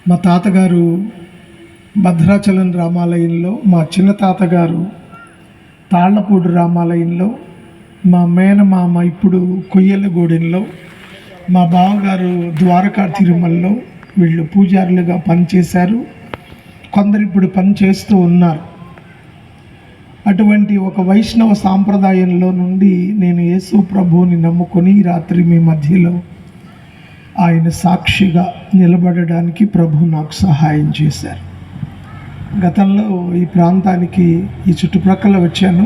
మా తాతగారు భద్రాచలం రామాలయంలో, మా చిన్న తాతగారు తాళ్లపూడి రామాలయంలో, మా మేనమామ ఇప్పుడు కొయ్యలగూడెంలో, మా బావగారు ద్వారకా తిరుమలలో వీళ్ళు పూజారులుగా పనిచేశారు. కొందరు ఇప్పుడు పని చేస్తూ ఉన్నారు. అటువంటి ఒక వైష్ణవ సాంప్రదాయంలో నుండి నేను యేసు ప్రభువుని నమ్ముకొని రాత్రి మీ మధ్యలో ఆయన సాక్షిగా నిలబడడానికి ప్రభు నాకు సహాయం చేశారు. గతంలో ఈ ప్రాంతానికి ఈ చుట్టుప్రక్కల వచ్చాను,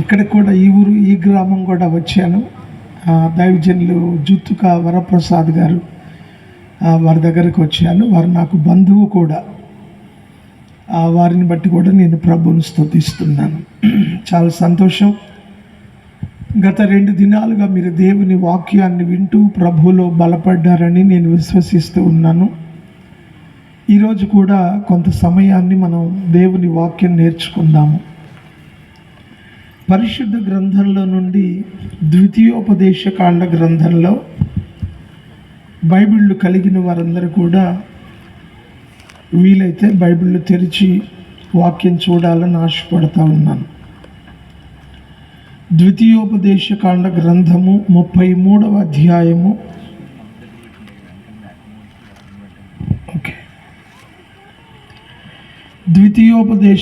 ఇక్కడ కూడా ఈ ఊరు ఈ గ్రామం కూడా వచ్చాను. దైవజనులు జుత్తుక వరప్రసాద్ గారు వారి దగ్గరికి వచ్చాను. వారు నాకు బంధువు కూడా. వారిని బట్టి కూడా నేను ప్రభువుని స్తుతిస్తున్నాను. చాలా సంతోషం. గత 2 దినాలుగా మీరు దేవుని వాక్యాన్ని వింటూ ప్రభువులో బలపడ్డారని నేను విశ్వసిస్తూ ఉన్నాను. ఈరోజు కూడా కొంత సమయాన్ని మనం దేవుని వాక్యం నేర్చుకుందాము. పరిశుద్ధ గ్రంథంలో నుండి ద్వితీయోపదేశకాండ గ్రంథంలో బైబిళ్ళు కలిగిన వారందరూ కూడా వీలైతే బైబిళ్ళు తెరిచి వాక్యం చూడాలని ఆశపడతా ఉన్నాను. ద్వితీయోపదేశకాండ గ్రంథము 33వ అధ్యాయము. ఓకే, ద్వితీయోపదేశ